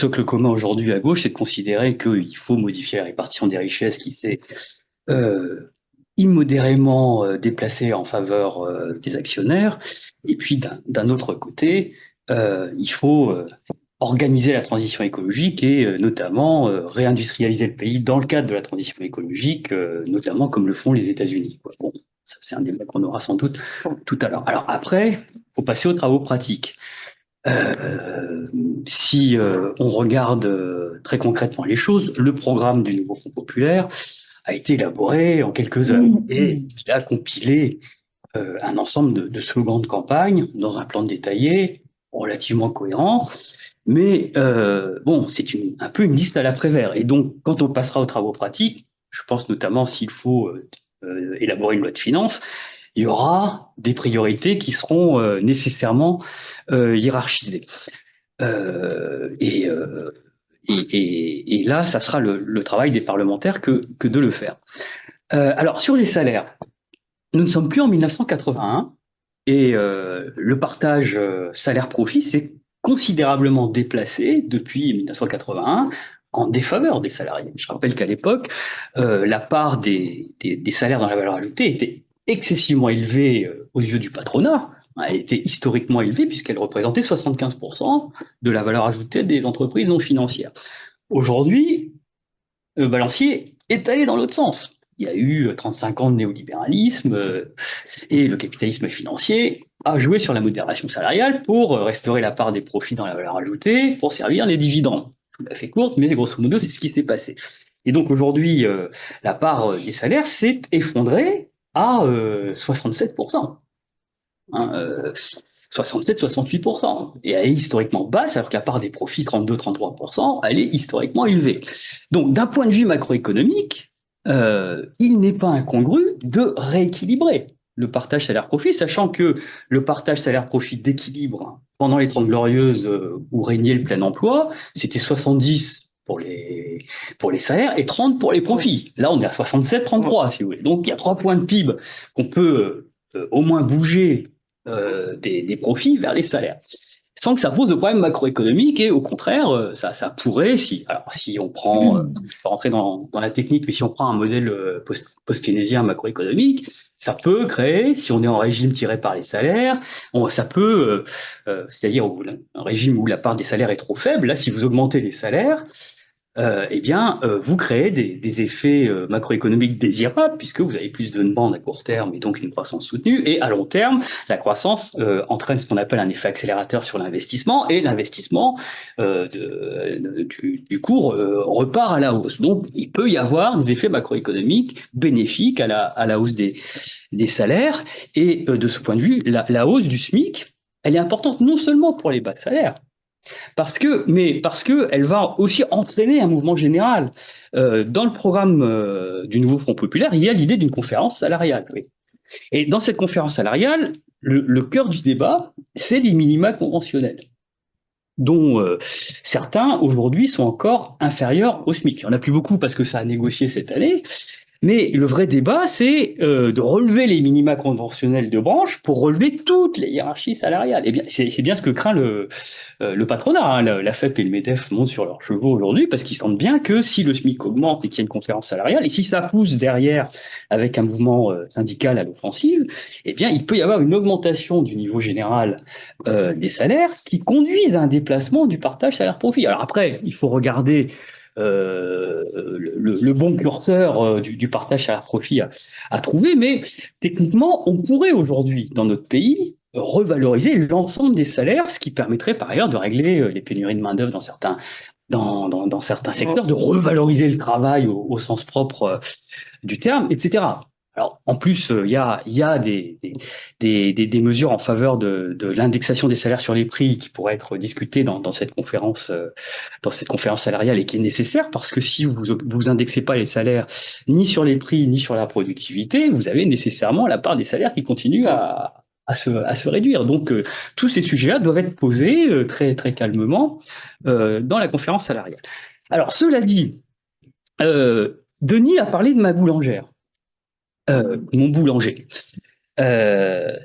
socle commun aujourd'hui à gauche, c'est de considérer qu'il faut modifier la répartition des richesses qui s'est euh, immodérément déplacée en faveur des actionnaires. Et puis d'un autre côté, il faut organiser la transition écologique et notamment réindustrialiser le pays dans le cadre de la transition écologique, notamment comme le font les États-Unis, quoi. Bon, ça c'est un débat qu'on aura sans doute tout à l'heure. Alors après, il faut passer aux travaux pratiques. Euh, si on regarde très concrètement les choses, le programme du nouveau Front populaire a été élaboré en quelques heures et il a compilé un ensemble de slogans de campagne dans un plan détaillé, relativement cohérent, mais bon, c'est un peu une liste à l'après-vert. Et donc, quand on passera aux travaux pratiques, je pense notamment s'il faut élaborer une loi de finances, il y aura des priorités qui seront nécessairement hiérarchisées. Euh, et, euh, et là, ça sera le travail des parlementaires que de le faire. Alors, sur les salaires, nous ne sommes plus en 1981 et le partage salaire-profit s'est considérablement déplacé depuis 1981 en défaveur des salariés. Je rappelle qu'à l'époque, la part des salaires dans la valeur ajoutée était excessivement élevée aux yeux du patronat. Elle était historiquement élevée puisqu'elle représentait 75% de la valeur ajoutée des entreprises non financières. Aujourd'hui, le balancier est allé dans l'autre sens. Il y a eu 35 ans de néolibéralisme et le capitalisme financier a joué sur la modération salariale pour restaurer la part des profits dans la valeur ajoutée pour servir les dividendes. Tout à fait courte, mais grosso modo, c'est ce qui s'est passé. Et donc aujourd'hui, la part des salaires s'est effondrée à 67%. Hein, 67-68%. Et elle est historiquement basse, alors que la part des profits, 32-33%, elle est historiquement élevée. Donc, d'un point de vue macroéconomique, il n'est pas incongru de rééquilibrer le partage salaire-profit, sachant que le partage salaire-profit d'équilibre pendant les Trente Glorieuses où régnait le plein emploi, c'était 70 pour les salaires et 30 pour les profits. Là, on est à 67-33, si vous voulez. Donc, il y a 3 points de PIB qu'on peut au moins bouger des profits vers les salaires. Sans que ça pose de problème macroéconomique et au contraire, ça pourrait, si on prend, je ne vais pas rentrer dans la technique, mais si on prend un modèle post-keynésien macroéconomique, ça peut créer, si on est en régime tiré par les salaires, ça peut, c'est-à-dire un régime où la part des salaires est trop faible, là, si vous augmentez les salaires, eh bien, vous créez des effets macroéconomiques désirables, puisque vous avez plus de demande à court terme et donc une croissance soutenue. Et à long terme, la croissance entraîne ce qu'on appelle un effet accélérateur sur l'investissement, et l'investissement du cours repart à la hausse. Donc, il peut y avoir des effets macroéconomiques bénéfiques à la hausse des salaires. Et de ce point de vue, la hausse du SMIC, elle est importante non seulement pour les bas de salaire, parce que elle va aussi entraîner un mouvement général. Dans le programme du nouveau Front populaire, il y a l'idée d'une conférence salariale. Oui. Et dans cette conférence salariale, le cœur du débat, c'est les minima conventionnels, dont certains aujourd'hui sont encore inférieurs au SMIC. Il n'y en a plus beaucoup parce que ça a négocié cette année, mais le vrai débat, c'est de relever les minima conventionnels de branche pour relever toutes les hiérarchies salariales. Et bien, c'est bien ce que craint le patronat. Hein. La FEP et le MEDEF montent sur leurs chevaux aujourd'hui parce qu'ils sentent bien que si le SMIC augmente et qu'il y a une conférence salariale, et si ça pousse derrière avec un mouvement syndical à l'offensive, eh bien, il peut y avoir une augmentation du niveau général des salaires qui conduisent à un déplacement du partage salaire-profit. Alors après, il faut regarder le bon curseur du partage salaire-profit à trouver, mais techniquement, on pourrait aujourd'hui, dans notre pays, revaloriser l'ensemble des salaires, ce qui permettrait par ailleurs de régler les pénuries de main-d'œuvre dans certains secteurs, de revaloriser le travail au sens propre du terme, etc. Alors, en plus, il y a des mesures en faveur de l'indexation des salaires sur les prix qui pourraient être discutées dans cette conférence salariale et qui est nécessaire parce que si vous indexez pas les salaires ni sur les prix ni sur la productivité, vous avez nécessairement la part des salaires qui continue à se réduire. Donc, tous ces sujets-là doivent être posés très, très calmement dans la conférence salariale. Alors, cela dit, Denis a parlé de ma boulangère, mon boulanger. Euh,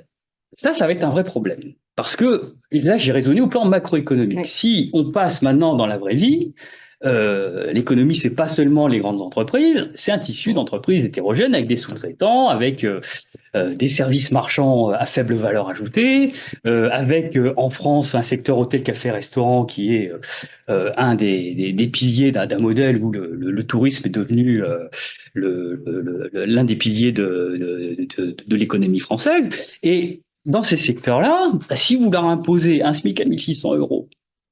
ça va être un vrai problème. Parce que là, j'ai raisonné au plan macroéconomique. Oui. Si on passe maintenant dans la vraie vie, l'économie, c'est pas seulement les grandes entreprises, c'est un tissu d'entreprises hétérogènes avec des sous-traitants, avec des services marchands à faible valeur ajoutée, avec en France un secteur hôtel, café, restaurant qui est un des piliers d'un modèle où le tourisme est devenu l'un des piliers de l'économie française. Et dans ces secteurs-là, si vous leur imposez un SMIC à 1600 euros,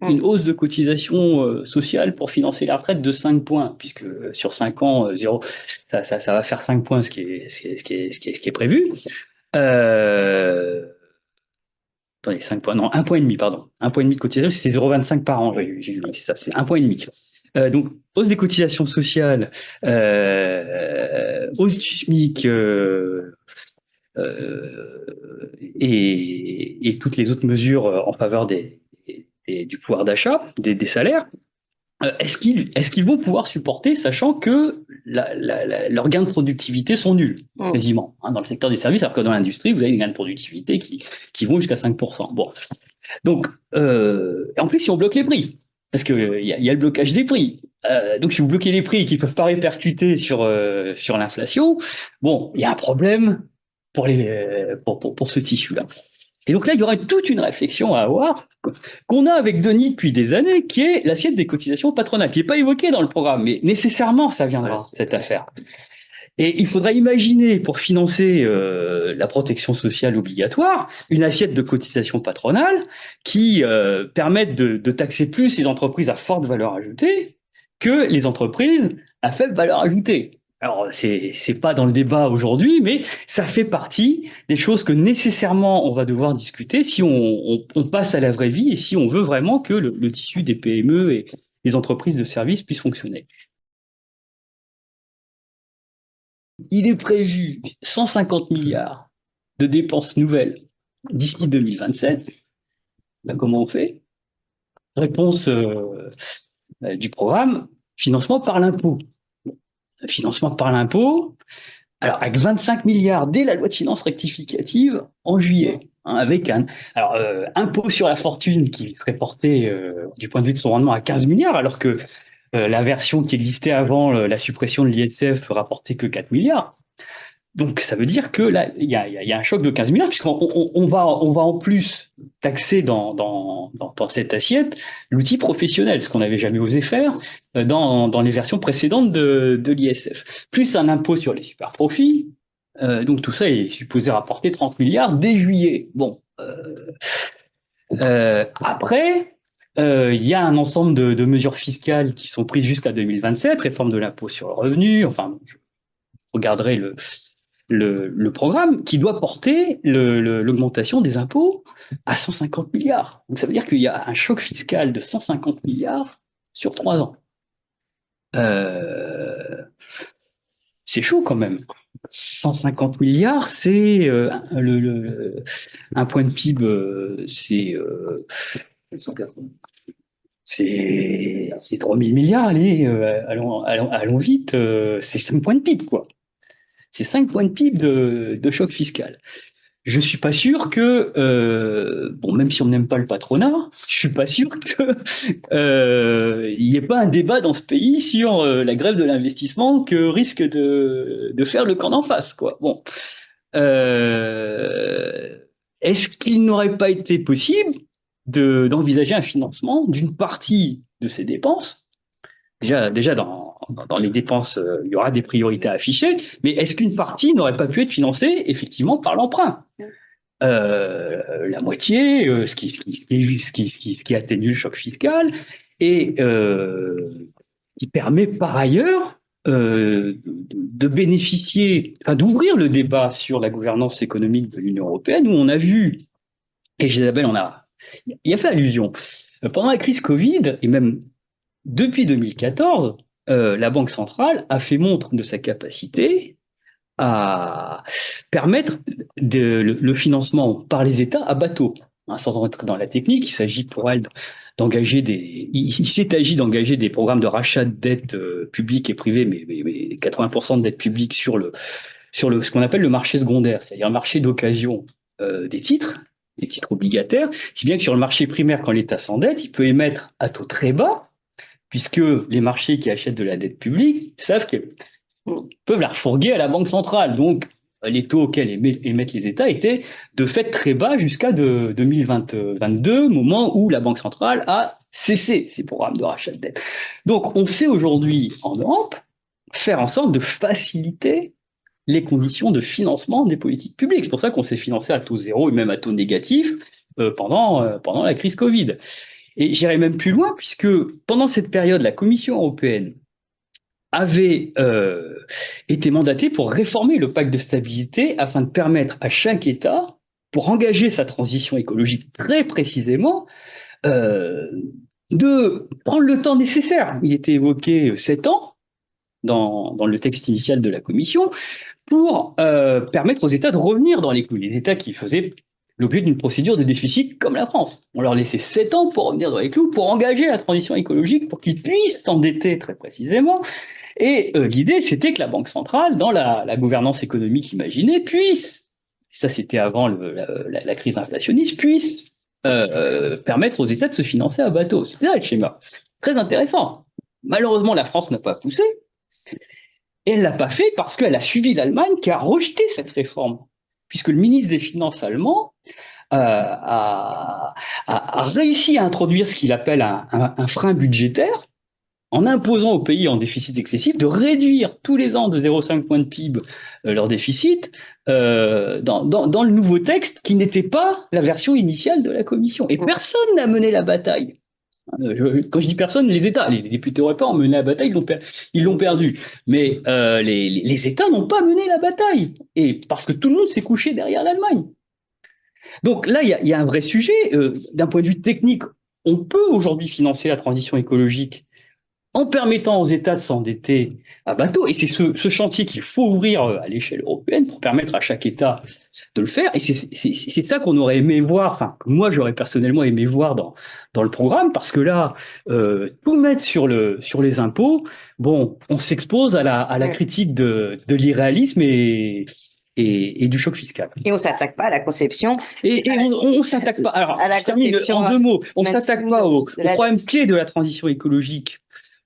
une hausse de cotisation sociale pour financer la retraite de 5 points, puisque sur 5 ans, ça va faire 5 points, ce qui est prévu. Euh, Attendez, 5 points, non, 1,5 point, pardon. 1,5 point de cotisation, c'est 0,25 par an. C'est ça, c'est 1,5 point. Donc, hausse des cotisations sociales, hausse du SMIC et toutes les autres mesures en faveur du pouvoir d'achat, des salaires. Est-ce qu'ils vont pouvoir supporter, sachant que leurs gains de productivité sont nuls, quasiment, hein, dans le secteur des services, alors que dans l'industrie, vous avez des gains de productivité qui vont jusqu'à 5%. Bon. Donc, en plus, si on bloque les prix, parce qu'il y a le blocage des prix. Donc, si vous bloquez les prix qui ne peuvent pas répercuter sur l'inflation, bon, il y a un problème pour ce tissu-là. Et donc là, il y aurait toute une réflexion à avoir qu'on a avec Denis depuis des années, qui est l'assiette des cotisations patronales, qui n'est pas évoquée dans le programme, mais nécessairement, ça viendra, cette affaire. Et il faudra imaginer, pour financer la protection sociale obligatoire, une assiette de cotisation patronale qui permette de taxer plus les entreprises à forte valeur ajoutée que les entreprises à faible valeur ajoutée. Alors, c'est pas dans le débat aujourd'hui, mais ça fait partie des choses que nécessairement on va devoir discuter si on passe à la vraie vie et si on veut vraiment que le tissu des PME et les entreprises de services puisse fonctionner. Il est prévu 150 milliards de dépenses nouvelles d'ici 2027. Ben, comment on fait? Réponse du programme, financement par l'impôt. Financement par l'impôt, alors avec 25 milliards dès la loi de finances rectificative en juillet, hein, avec un impôt sur la fortune qui serait porté du point de vue de son rendement à 15 milliards, alors que la version qui existait avant la suppression de l'ISF rapportait que 4 milliards. Donc, ça veut dire que là, il y a un choc de 15 milliards, puisqu'on va en plus taxer dans cette assiette l'outil professionnel, ce qu'on n'avait jamais osé faire dans les versions précédentes de l'ISF. Plus un impôt sur les super profits. Donc, tout ça est supposé rapporter 30 milliards dès juillet. Bon. Après, il y a un ensemble de mesures fiscales qui sont prises jusqu'à 2027, réforme de l'impôt sur le revenu, enfin, je regarderai le programme qui doit porter l'augmentation des impôts à 150 milliards. Donc ça veut dire qu'il y a un choc fiscal de 150 milliards sur 3 ans. C'est chaud quand même. 150 milliards, c'est un point de PIB, c'est 3 000 milliards, allez, allons vite, c'est 5 points de PIB, quoi. C'est 5 points de PIB de choc fiscal. Je suis pas sûr que, bon, même si on n'aime pas le patronat, je suis pas sûr que il n'y ait pas un débat dans ce pays sur la grève de l'investissement que risque de faire le camp d'en face, quoi. Bon, euh, est-ce qu'il n'aurait pas été possible d'envisager un financement d'une partie de ces dépenses? Déjà dans les dépenses, il y aura des priorités affichées, mais est-ce qu'une partie n'aurait pas pu être financée effectivement par l'emprunt? La moitié, ce qui atténue le choc fiscal et qui permet par ailleurs de bénéficier, enfin d'ouvrir le débat sur la gouvernance économique de l'Union européenne, où on a vu, et Isabelle il a fait allusion, pendant la crise Covid, et même depuis 2014, la Banque centrale a fait montre de sa capacité à permettre le financement par les États à bateau. Hein, sans entrer dans la technique, il s'agit pour elle il s'est agi d'engager des programmes de rachat de dettes publiques et privées, mais 80% de dettes publiques sur ce qu'on appelle le marché secondaire, c'est-à-dire un marché d'occasion des titres, des titres obligataires, si bien que sur le marché primaire, quand l'État s'endette, il peut émettre à taux très bas, puisque les marchés qui achètent de la dette publique savent qu'ils peuvent la refourguer à la Banque centrale. Donc, les taux auxquels émettent les États étaient de fait très bas jusqu'à 2022, moment où la Banque centrale a cessé ses programmes de rachat de dette. Donc, on sait aujourd'hui en Europe faire en sorte de faciliter les conditions de financement des politiques publiques. C'est pour ça qu'on s'est financé à taux zéro et même à taux négatif pendant la crise Covid. Et j'irai même plus loin, puisque pendant cette période, la Commission européenne avait été mandatée pour réformer le pacte de stabilité afin de permettre à chaque État, pour engager sa transition écologique très précisément, euh, de prendre le temps nécessaire. Il était évoqué 7 ans dans le texte initial de la Commission, pour permettre aux États de revenir dans les clous. Les États qui faisaient l'objet d'une procédure de déficit comme la France. On leur laissait 7 ans pour revenir dans les clous, pour engager la transition écologique, pour qu'ils puissent s'endetter très précisément. Et l'idée, c'était que la Banque centrale, dans la gouvernance économique imaginée, puisse, ça c'était avant la crise inflationniste, puisse permettre aux États de se financer à bateau. C'était ça le schéma. Très intéressant. Malheureusement, la France n'a pas poussé. Et elle ne l'a pas fait parce qu'elle a suivi l'Allemagne qui a rejeté cette réforme. Puisque le ministre des Finances allemand a réussi à introduire ce qu'il appelle un frein budgétaire en imposant aux pays en déficit excessif de réduire tous les ans de 0,5 points de PIB leur déficit dans le nouveau texte qui n'était pas la version initiale de la Commission. Et personne n'a mené la bataille. Quand je dis personne, les États, les députés européens ont mené la bataille, ils l'ont perdu. Mais les États n'ont pas mené la bataille. Et parce que tout le monde s'est couché derrière l'Allemagne. Donc là, il y a un vrai sujet. D'un point de vue technique, on peut aujourd'hui financer la transition écologique en permettant aux États de s'endetter à bateau. Et c'est ce chantier qu'il faut ouvrir à l'échelle européenne pour permettre à chaque État de le faire. Et c'est ça qu'on aurait aimé voir, enfin, que moi j'aurais personnellement aimé voir dans le programme, parce que là, tout mettre sur les impôts, bon, on s'expose à la critique de l'irréalisme et du choc fiscal. Et on s'attaque pas à la conception. Et on s'attaque pas. Alors, à la je termine conception en 2 mots. On s'attaque pas au problème clé de la transition écologique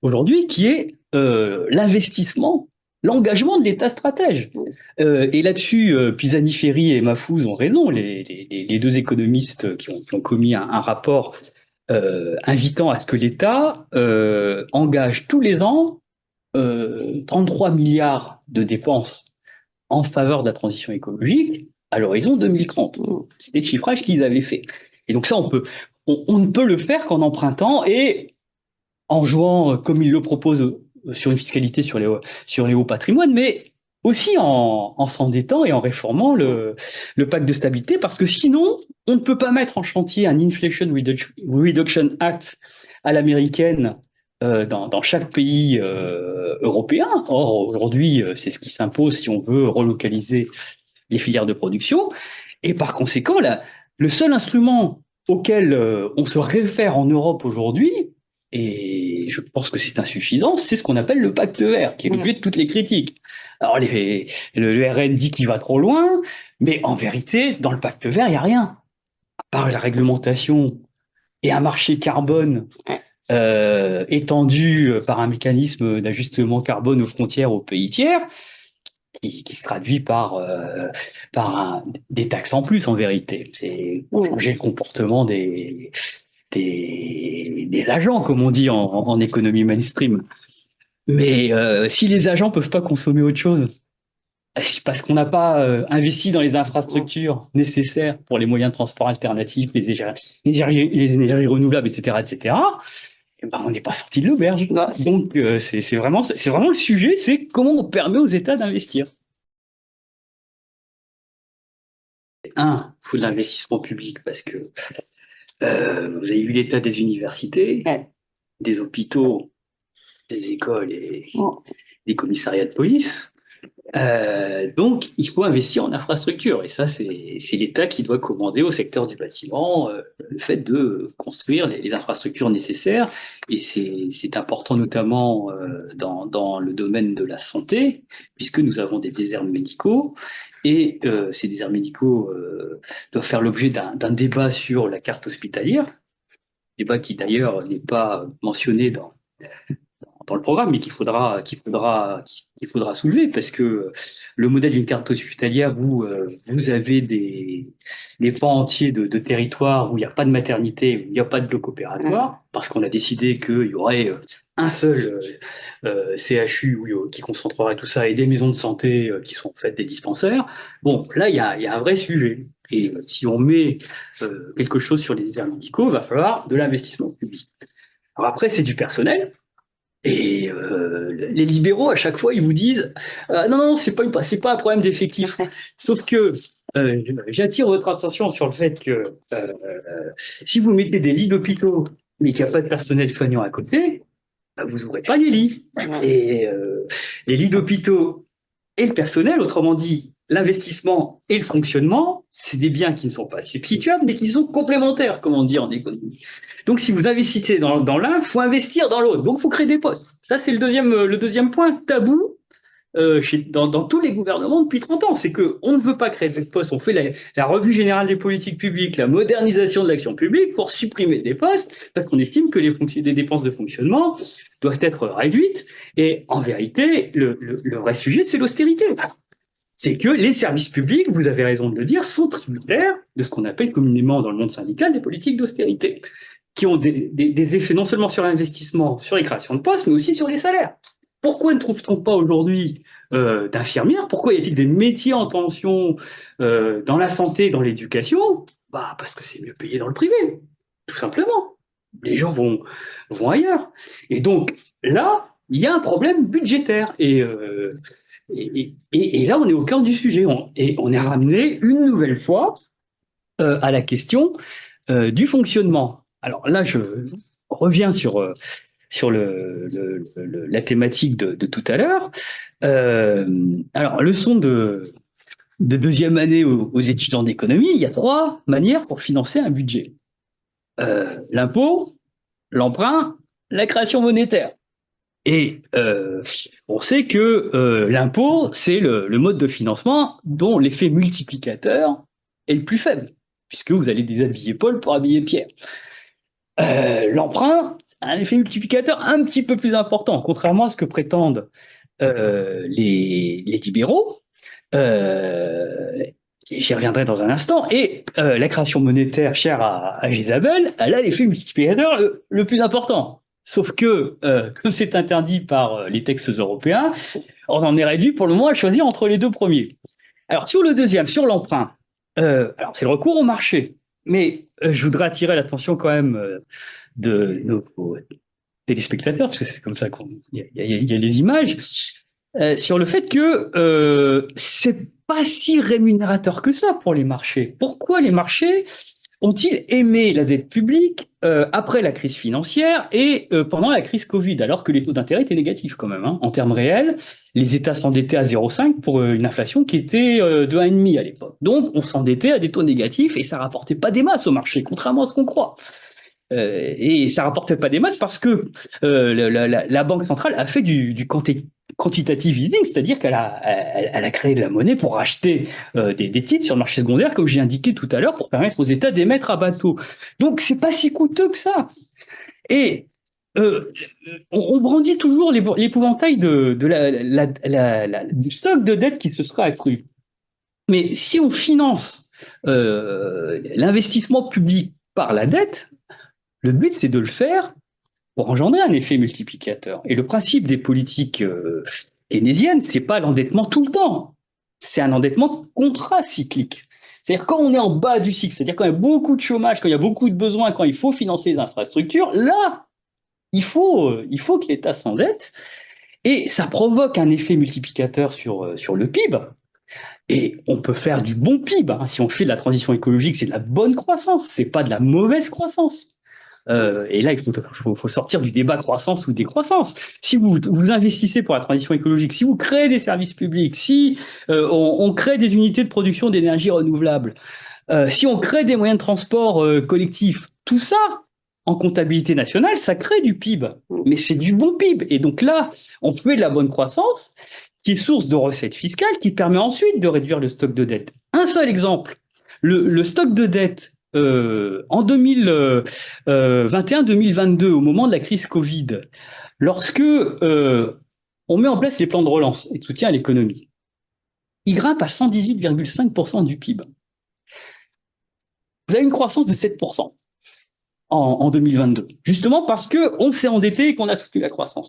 aujourd'hui, qui est l'investissement, l'engagement de l'État stratège. Et là-dessus, Pisani-Ferry et Mahfouz ont raison, les deux économistes qui ont commis un rapport invitant à ce que l'État engage tous les ans 33 milliards de dépenses en faveur de la transition écologique à l'horizon 2030. C'était le chiffrage qu'ils avaient fait. Et donc ça, on ne peut le faire qu'en empruntant et en jouant, comme il le propose, sur une fiscalité sur les hauts patrimoines, mais aussi en s'endettant et en réformant le pacte de stabilité, parce que sinon, on ne peut pas mettre en chantier un Inflation Reduction Act à l'américaine dans chaque pays européen. Or, aujourd'hui, c'est ce qui s'impose si on veut relocaliser les filières de production. Et par conséquent, le seul instrument auquel on se réfère en Europe aujourd'hui, et je pense que c'est insuffisant, c'est ce qu'on appelle le pacte vert, qui est l'objet de toutes les critiques. Alors, le RN dit qu'il va trop loin, mais en vérité, dans le pacte vert, il n'y a rien. À part la réglementation et un marché carbone étendu par un mécanisme d'ajustement carbone aux frontières aux pays tiers, qui se traduit par des taxes en plus, en vérité. C'est pour changer le comportement des agents, comme on dit en économie mainstream. Mais si les agents peuvent pas consommer autre chose, c'est parce qu'on n'a pas investi dans les infrastructures nécessaires pour les moyens de transport alternatifs, les énergies renouvelables, etc., etc., et ben, on n'est pas sorti de l'auberge. Donc, c'est vraiment le sujet, c'est comment on permet aux États d'investir. Il faut de l'investissement public parce que vous avez vu l'état des universités, des hôpitaux, des écoles et des commissariats de police. Donc, il faut investir en infrastructure. Et ça, c'est l'État qui doit commander au secteur du bâtiment le fait de construire les infrastructures nécessaires. Et c'est important notamment dans le domaine de la santé, puisque nous avons des déserts médicaux. et ces déserts médicaux doivent faire l'objet d'un débat sur la carte hospitalière, débat qui d'ailleurs n'est pas mentionné dans le programme, mais qu'il faudra soulever, parce que le modèle d'une carte hospitalière où vous avez des pans entiers de territoire où il n'y a pas de maternité, où il n'y a pas de bloc opératoire, parce qu'on a décidé qu'il y aurait un seul CHU qui concentrerait tout ça et des maisons de santé qui sont en fait des dispensaires. Bon, là, il y a un vrai sujet. Et si on met quelque chose sur les déserts médicaux, il va falloir de l'investissement public. Alors après, c'est du personnel. Et les libéraux, à chaque fois, ils vous disent non, non, c'est pas un problème d'effectif. Sauf que j'attire votre attention sur le fait que si vous mettez des lits d'hôpitaux, mais qu'il n'y a pas de personnel soignant à côté, bah, vous n'ouvrez pas les lits. Et les lits d'hôpitaux et le personnel, autrement dit, l'investissement et le fonctionnement, c'est des biens qui ne sont pas substituables, mais qui sont complémentaires, comme on dit en économie. Donc, si vous investissez dans l'un, il faut investir dans l'autre. Donc, il faut créer des postes. Ça, c'est le deuxième point tabou dans tous les gouvernements depuis 30 ans. C'est qu'on ne veut pas créer de postes. On fait la revue générale des politiques publiques, la modernisation de l'action publique pour supprimer des postes, parce qu'on estime que les dépenses de fonctionnement doivent être réduites. Et en vérité, le vrai sujet, c'est l'austérité. C'est que les services publics, vous avez raison de le dire, sont tributaires de ce qu'on appelle communément dans le monde syndical des politiques d'austérité, qui ont des effets non seulement sur l'investissement, sur les créations de postes, mais aussi sur les salaires. Pourquoi ne trouve-t-on pas aujourd'hui d'infirmières? Pourquoi y a-t-il des métiers en tension dans la santé, dans l'éducation? Bah, parce que c'est mieux payé dans le privé, tout simplement. Les gens vont ailleurs. Et donc, là, il y a un problème budgétaire. Et là, on est au cœur du sujet. On est ramené une nouvelle fois à la question du fonctionnement. Alors là, je reviens sur la thématique de tout à l'heure. Alors, leçon de deuxième année aux étudiants d'économie, il y a 3 manières pour financer un budget. L'impôt, l'emprunt, la création monétaire. Et on sait que l'impôt, c'est le mode de financement dont l'effet multiplicateur est le plus faible, puisque vous allez déshabiller Paul pour habiller Pierre. L'emprunt a un effet multiplicateur un petit peu plus important, contrairement à ce que prétendent les libéraux. J'y reviendrai dans un instant. Et la création monétaire chère à Isabelle, elle a l'effet multiplicateur le plus important. Sauf que, comme c'est interdit par les textes européens, on en est réduit pour le moment à choisir entre les 2 premiers. Alors, sur le deuxième, sur l'emprunt, alors c'est le recours au marché. Mais je voudrais attirer l'attention quand même de nos téléspectateurs, parce que c'est comme ça qu'il y a les images, sur le fait que c'est pas si rémunérateur que ça pour les marchés. Pourquoi les marchés ont-ils aimé la dette publique après la crise financière et pendant la crise Covid, alors que les taux d'intérêt étaient négatifs quand même, hein. En termes réels, les États s'endettaient à 0,5 pour une inflation qui était de 1,5 à l'époque. Donc, on s'endettait à des taux négatifs et ça rapportait pas des masses au marché, contrairement à ce qu'on croit. Et ça rapportait pas des masses parce que la Banque centrale a fait du quantitative easing, c'est-à-dire qu'elle a créé de la monnaie pour acheter des titres sur le marché secondaire, comme j'ai indiqué tout à l'heure, pour permettre aux États d'émettre à bateau. Donc, c'est pas si coûteux que ça. Et on brandit toujours l'épouvantail du stock de dette qui se sera accru. Mais si on finance l'investissement public par la dette, le but, c'est de le faire pour engendrer un effet multiplicateur. Et le principe des politiques keynésiennes, c'est pas l'endettement tout le temps. C'est un endettement contracyclique. C'est-à-dire quand on est en bas du cycle, c'est-à-dire quand il y a beaucoup de chômage, quand il y a beaucoup de besoins, quand il faut financer les infrastructures, là, il faut que l'État s'endette. Et ça provoque un effet multiplicateur sur le PIB. Et on peut faire du bon PIB. Hein. Si on fait de la transition écologique, c'est de la bonne croissance, c'est pas de la mauvaise croissance. Et là, il faut sortir du débat croissance ou décroissance. Si vous investissez pour la transition écologique, si vous créez des services publics, si on crée des unités de production d'énergie renouvelable, si on crée des moyens de transport collectifs, tout ça, en comptabilité nationale, ça crée du PIB. Mais c'est du bon PIB. Et donc là, on fait de la bonne croissance qui est source de recettes fiscales, qui permet ensuite de réduire le stock de dette. Un seul exemple, le stock de dette en 2021-2022, au moment de la crise Covid, lorsque on met en place les plans de relance et de soutien à l'économie, il grimpe à 118,5% du PIB. Vous avez une croissance de 7% en 2022, justement parce qu'on s'est endetté et qu'on a soutenu la croissance.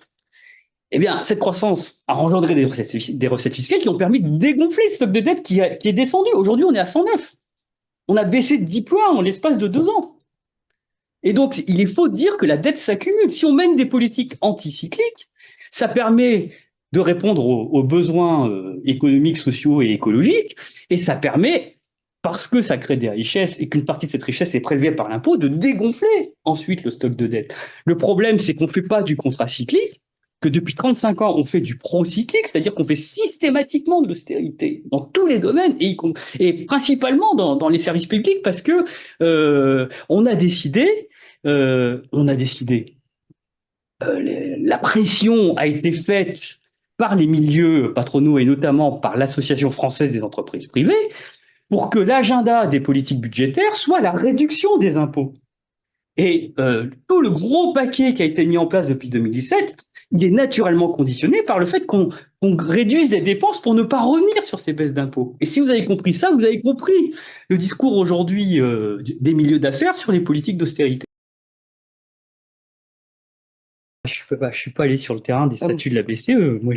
Eh bien, cette croissance a engendré des recettes fiscales qui ont permis de dégonfler le stock de dette qui est descendu. Aujourd'hui, on est à 109. On a baissé de 10 points en l'espace de 2 ans. Et donc, il est faux de dire que la dette s'accumule. Si on mène des politiques anticycliques, ça permet de répondre aux besoins économiques, sociaux et écologiques, et ça permet, parce que ça crée des richesses et qu'une partie de cette richesse est prélevée par l'impôt, de dégonfler ensuite le stock de dette. Le problème, c'est qu'on ne fait pas du contracyclique, que depuis 35 ans, on fait du procyclique, c'est-à-dire qu'on fait systématiquement de l'austérité dans tous les domaines, et principalement dans les services publics, parce que on a décidé, la pression a été faite par les milieux patronaux et notamment par l'Association française des entreprises privées pour que l'agenda des politiques budgétaires soit la réduction des impôts. Et tout le gros paquet qui a été mis en place depuis 2017, il est naturellement conditionné par le fait qu'on réduise les dépenses pour ne pas revenir sur ces baisses d'impôts. Et si vous avez compris ça, vous avez compris le discours aujourd'hui des milieux d'affaires sur les politiques d'austérité. Je suis pas allé sur le terrain des statuts de la BCE. Moi,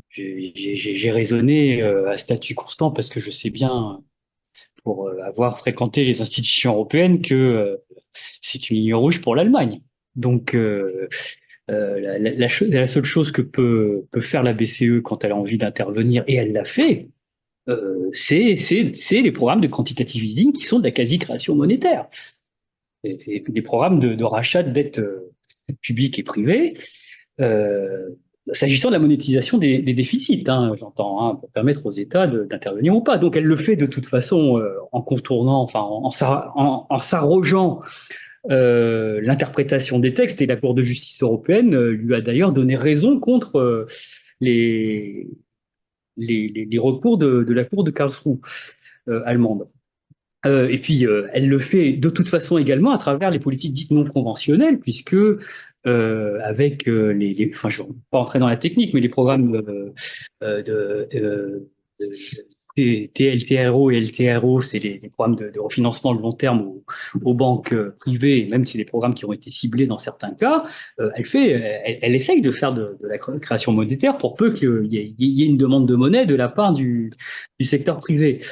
j'ai raisonné à statut constant parce que je sais bien, pour avoir fréquenté les institutions européennes, que c'est une ligne rouge pour l'Allemagne. Donc, la seule chose que peut faire la BCE quand elle a envie d'intervenir, et elle l'a fait, c'est les programmes de quantitative easing qui sont de la quasi-création monétaire. C'est des programmes de rachat de dettes publiques et privées. S'agissant de la monétisation des déficits, hein, j'entends, hein, pour permettre aux États d'intervenir ou pas. Donc elle le fait de toute façon en contournant, enfin en s'arrogeant l'interprétation des textes, et la Cour de justice européenne lui a d'ailleurs donné raison contre les, les recours de la Cour de Karlsruhe allemande. Et puis, elle le fait de toute façon également à travers les politiques dites non conventionnelles, puisque avec enfin, je ne vais pas entrer dans la technique, mais les programmes de TLTRO et LTRO, c'est les programmes de refinancement de long terme aux banques privées, même si c'est des programmes qui ont été ciblés dans certains cas, elle essaye de faire de la création monétaire pour peu qu'il y ait une demande de monnaie de la part du secteur privé.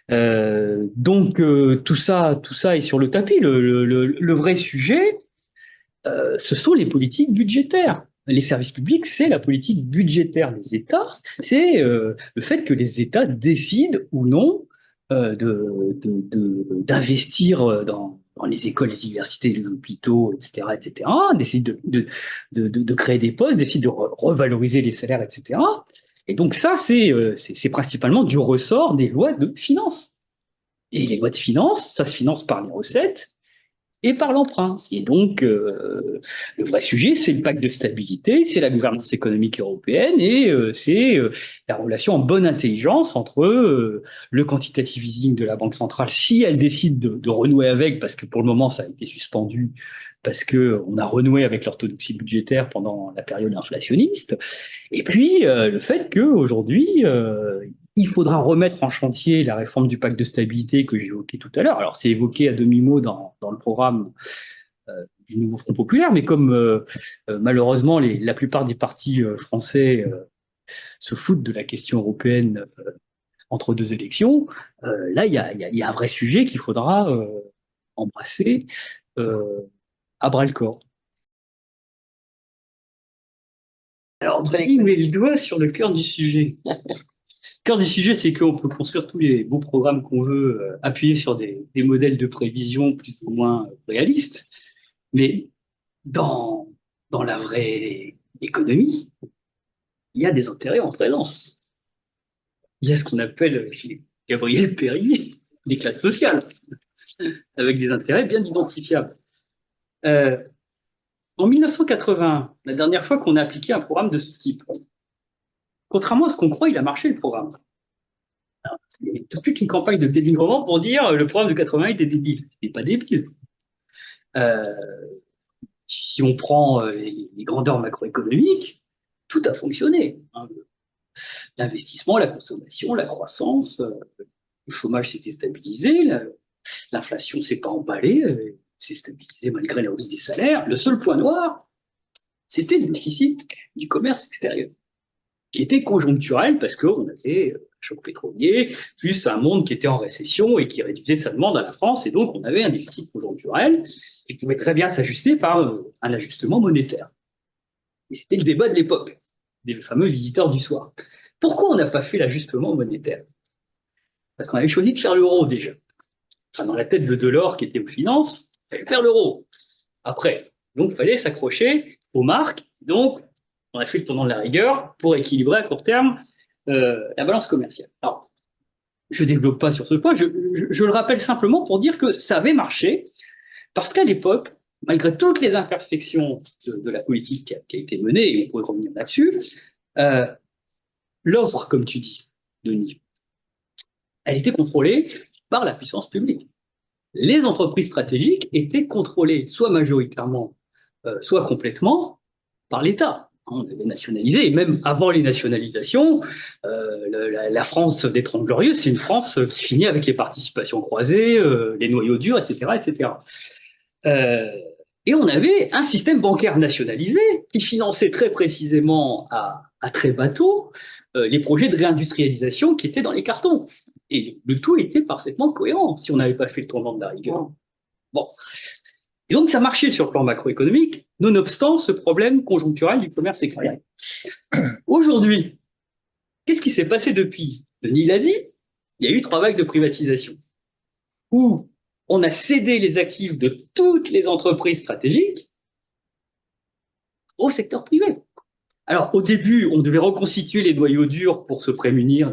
Donc tout ça est sur le tapis. Le vrai sujet, ce sont les politiques budgétaires. Les services publics, c'est la politique budgétaire des États. C'est le fait que les États décident ou non d'investir dans les écoles, les universités, les hôpitaux, etc., etc., décident de créer des postes, décident de revaloriser les salaires, etc. Et donc ça, c'est principalement du ressort des lois de finances. Et les lois de finances, ça se finance par les recettes et par l'emprunt. Et donc, le vrai sujet, c'est le pacte de stabilité, c'est la gouvernance économique européenne, et c'est la relation en bonne intelligence entre le quantitative easing de la Banque centrale, si elle décide de renouer avec, parce que pour le moment, ça a été suspendu, parce qu'on a renoué avec l'orthodoxie budgétaire pendant la période inflationniste, et puis le fait qu'aujourd'hui, il faudra remettre en chantier la réforme du pacte de stabilité que j'évoquais tout à l'heure. Alors, c'est évoqué à demi-mot dans le programme du nouveau Front populaire, mais comme malheureusement la plupart des partis français se foutent de la question européenne entre deux élections, là, il y a un vrai sujet qu'il faudra embrasser à bras-le-corps. Alors, Anthony met le doigt sur le cœur du sujet. Le cœur du sujet, c'est qu'on peut construire tous les beaux programmes qu'on veut, appuyer sur des modèles de prévision plus ou moins réalistes, mais dans la vraie économie, il y a des intérêts en présence. Il y a ce qu'on appelle chez Gabriel Péry des classes sociales, avec des intérêts bien identifiables. En 1980, la dernière fois qu'on a appliqué un programme de ce type, contrairement à ce qu'on croit, il a marché le programme. Il y a toute une campagne de dénigrement pour dire le programme de 80 était débile. Il n'est pas débile. Euh, si on prend les grandeurs macroéconomiques, tout a fonctionné, hein. L'investissement, la consommation, la croissance, le chômage s'était stabilisé, l'inflation s'est pas emballée, s'est stabilisée malgré la hausse des salaires. Le seul point noir, c'était le déficit du commerce extérieur, qui était conjoncturel parce qu'on avait un choc pétrolier, plus un monde qui était en récession et qui réduisait sa demande à la France, et donc on avait un déficit conjoncturel qui pouvait très bien s'ajuster par un ajustement monétaire. Et c'était le débat de l'époque, des fameux visiteurs du soir. Pourquoi on n'a pas fait l'ajustement monétaire? Parce qu'on avait choisi de faire l'euro déjà. Enfin, dans la tête de Delors, qui était aux finances, il fallait faire l'euro. Après, donc il fallait s'accrocher aux marques. Donc, on a fait le tournant de la rigueur pour équilibrer à court terme la balance commerciale. Alors, je ne développe pas sur ce point, je le rappelle simplement pour dire que ça avait marché, parce qu'à l'époque, malgré toutes les imperfections de la politique qui a été menée, et on pourrait revenir là-dessus, l'offre, comme tu dis, Denis, elle était contrôlée par la puissance publique. Les entreprises stratégiques étaient contrôlées soit majoritairement, soit complètement par l'État. On avait nationalisé, et même avant les nationalisations, la France des Trente Glorieuses, c'est une France qui finit avec les participations croisées, les noyaux durs, etc., etc. Et on avait un système bancaire nationalisé qui finançait très précisément à très bas taux les projets de réindustrialisation qui étaient dans les cartons. Et le tout était parfaitement cohérent si on n'avait pas fait le tournant de la rigueur. Bon. Et donc ça marchait sur le plan macroéconomique, nonobstant ce problème conjoncturel du commerce extérieur. Aujourd'hui, qu'est-ce qui s'est passé depuis? Denis l'a dit, il y a eu 3 vagues de privatisation où on a cédé les actifs de toutes les entreprises stratégiques au secteur privé. Alors, au début, on devait reconstituer les noyaux durs pour se prémunir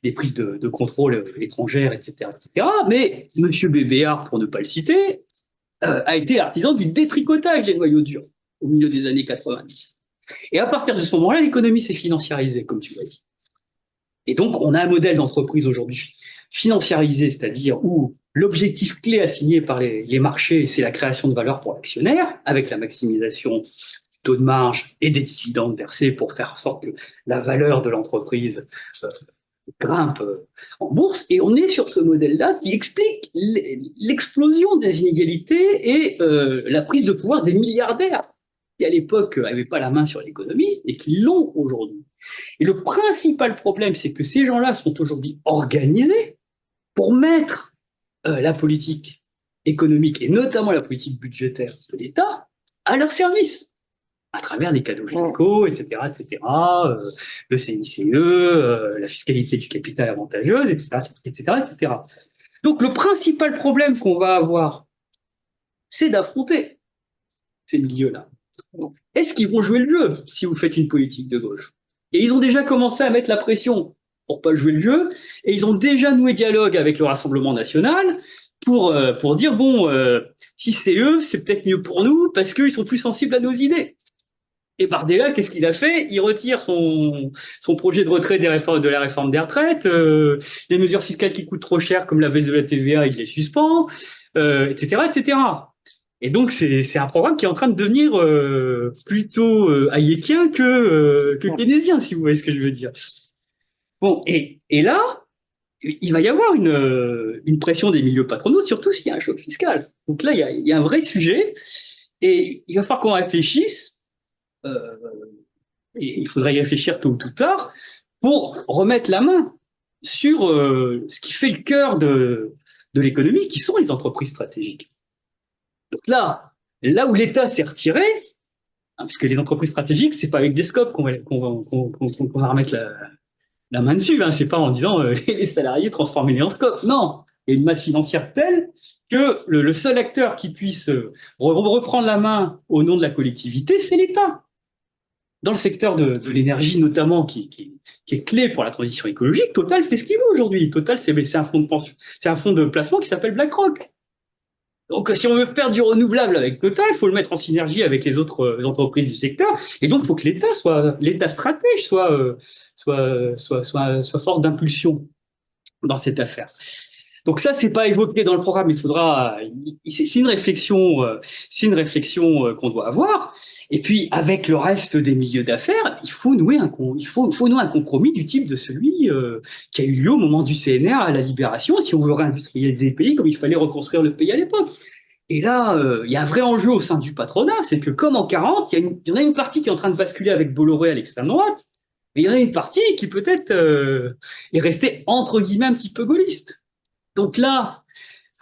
des prises de contrôle étrangères, etc., etc. Mais M. Bébéard, pour ne pas le citer, a été l'artisan du détricotage des noyaux durs au milieu des années 90. Et à partir de ce moment-là, l'économie s'est financiarisée, comme tu l'as dit. Et donc, on a un modèle d'entreprise aujourd'hui financiarisé, c'est-à-dire où l'objectif clé assigné par les marchés, c'est la création de valeur pour l'actionnaire, avec la maximisation du taux de marge et des dividendes versés pour faire en sorte que la valeur de l'entreprise grimpe en bourse. Et on est sur ce modèle-là qui explique l'explosion des inégalités et la prise de pouvoir des milliardaires qui, à l'époque, n'avaient pas la main sur l'économie et qui l'ont aujourd'hui. Et le principal problème, c'est que ces gens-là sont aujourd'hui organisés pour mettre la politique économique et notamment la politique budgétaire de l'État à leur service, à travers des cadeaux fiscaux, etc., etc., le CICE, la fiscalité du capital avantageuse, etc., etc., etc. Donc le principal problème qu'on va avoir, c'est d'affronter ces milieux-là. Est-ce qu'ils vont jouer le jeu si vous faites une politique de gauche? Et ils ont déjà commencé à mettre la pression pour pas jouer le jeu, et ils ont déjà noué dialogue avec le Rassemblement national pour dire, bon, si c'est eux, c'est peut-être mieux pour nous, parce qu'ils sont plus sensibles à nos idées. Et Bardella, qu'est-ce qu'il a fait? Il retire son projet de retrait de la réforme des retraites, les mesures fiscales qui coûtent trop cher, comme la baisse de la TVA, il les suspend, etc., etc. Et donc, c'est un programme qui est en train de devenir plutôt hayekien que keynésien, si vous voyez ce que je veux dire. Bon, et là, il va y avoir une pression des milieux patronaux, surtout s'il y a un choc fiscal. Donc là, il y a un vrai sujet, et il va falloir qu'on réfléchisse, et il faudrait y réfléchir tôt ou tard, pour remettre la main sur ce qui fait le cœur de l'économie, qui sont les entreprises stratégiques. Donc là où l'État s'est retiré, hein, puisque les entreprises stratégiques, c'est pas avec des scopes qu'on va remettre la main dessus, hein, c'est pas en disant les salariés transformez-les en scopes. Non, il y a une masse financière telle que le seul acteur qui puisse reprendre la main au nom de la collectivité, c'est l'État. Dans le secteur de l'énergie notamment, qui est clé pour la transition écologique, Total fait ce qu'il veut aujourd'hui. Total, c'est un fonds de placement qui s'appelle BlackRock. Donc, si on veut faire du renouvelable avec Total, il faut le mettre en synergie avec les autres entreprises du secteur. Et donc, il faut que l'État stratège soit force d'impulsion dans cette affaire. Donc ça, c'est pas évoqué dans le programme. C'est une réflexion qu'on doit avoir. Et puis avec le reste des milieux d'affaires, il faut nouer un compromis du type de celui qui a eu lieu au moment du CNR à la Libération. Si on veut réindustrialiser le pays, comme il fallait reconstruire le pays à l'époque. Et là, il y a un vrai enjeu au sein du patronat, c'est que comme en 40, il y en a une partie qui est en train de basculer avec Bolloré à l'extrême droite, et il y en a une partie qui peut-être est restée entre guillemets un petit peu gaulliste. Donc là,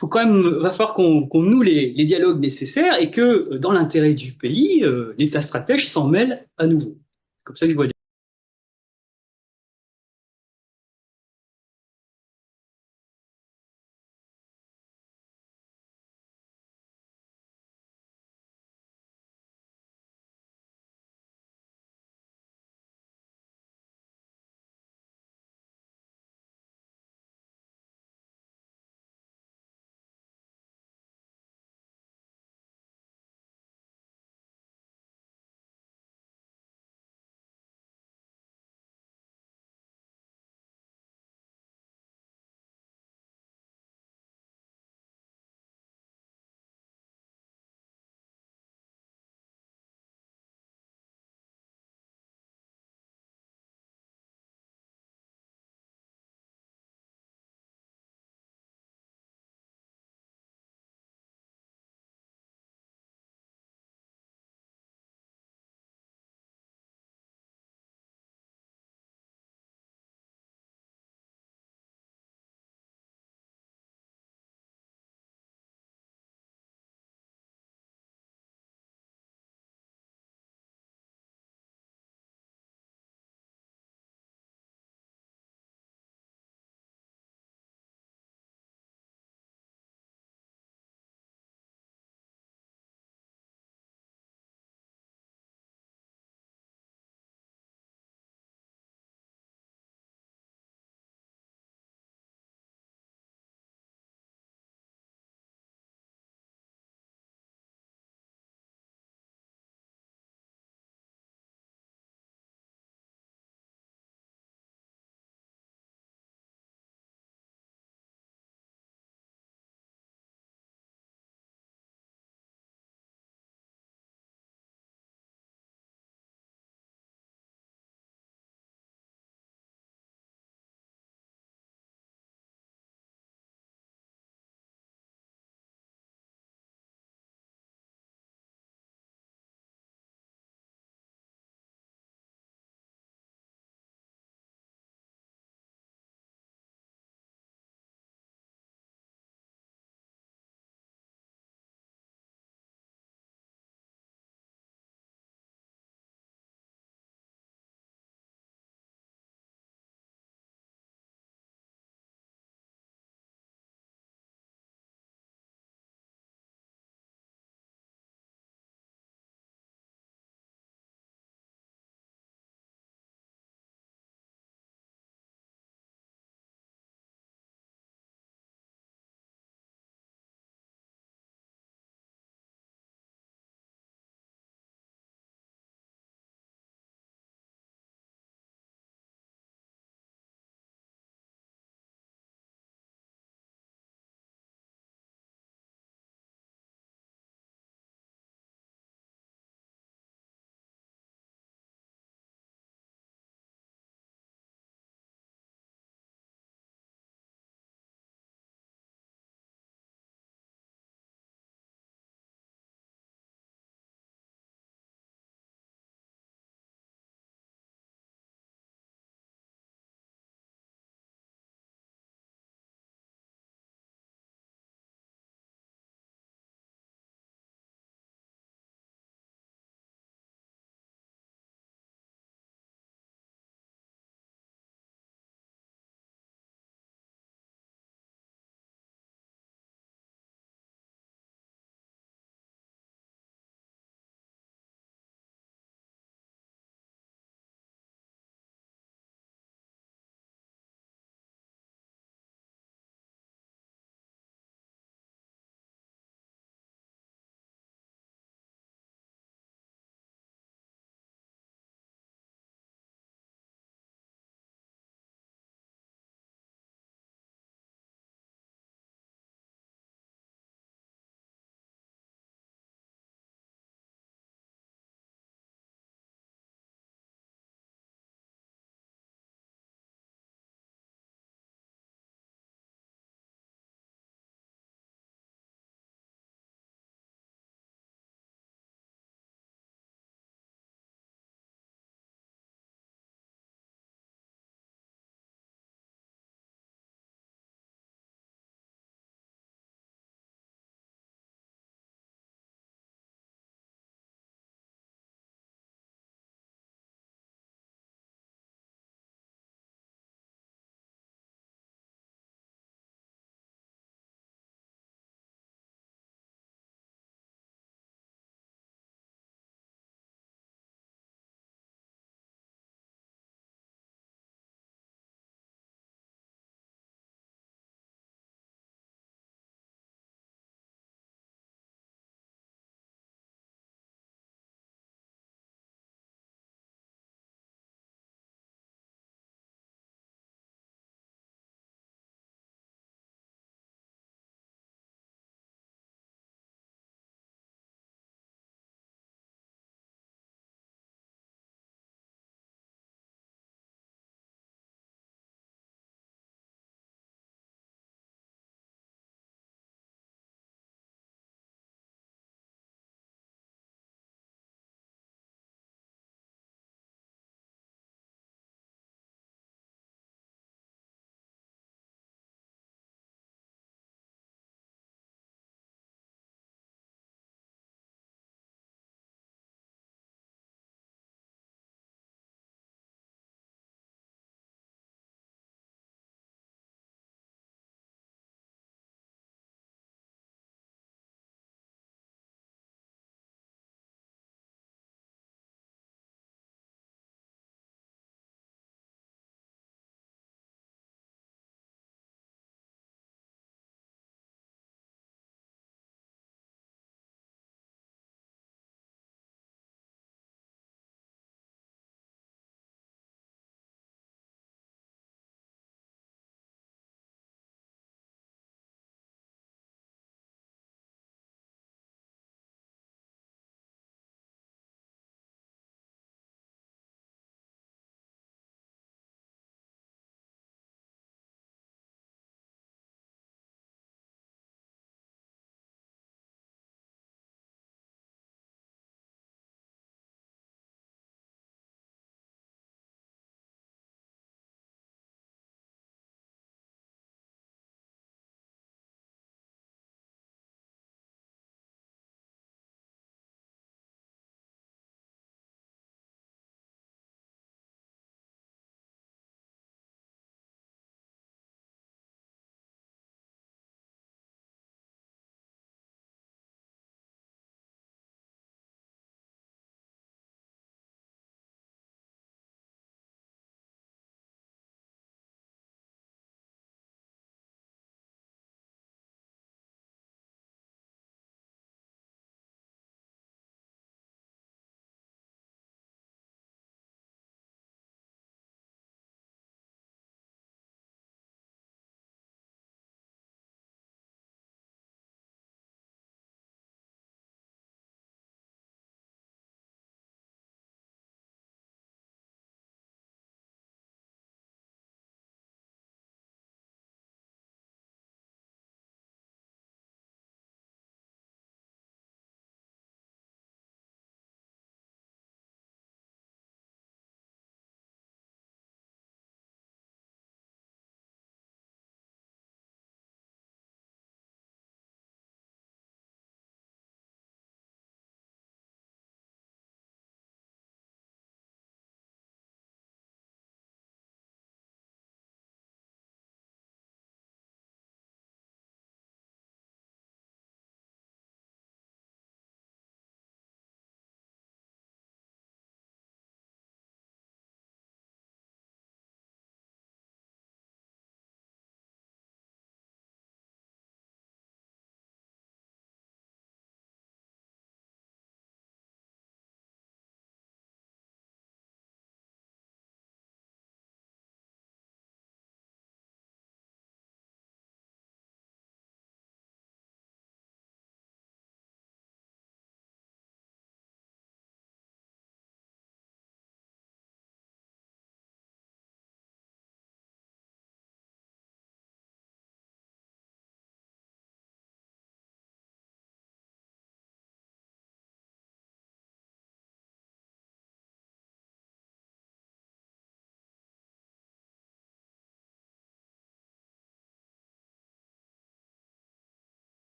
va falloir qu'on noue les dialogues nécessaires et que, dans l'intérêt du pays, l'État stratège s'en mêle à nouveau. C'est comme ça que je vois les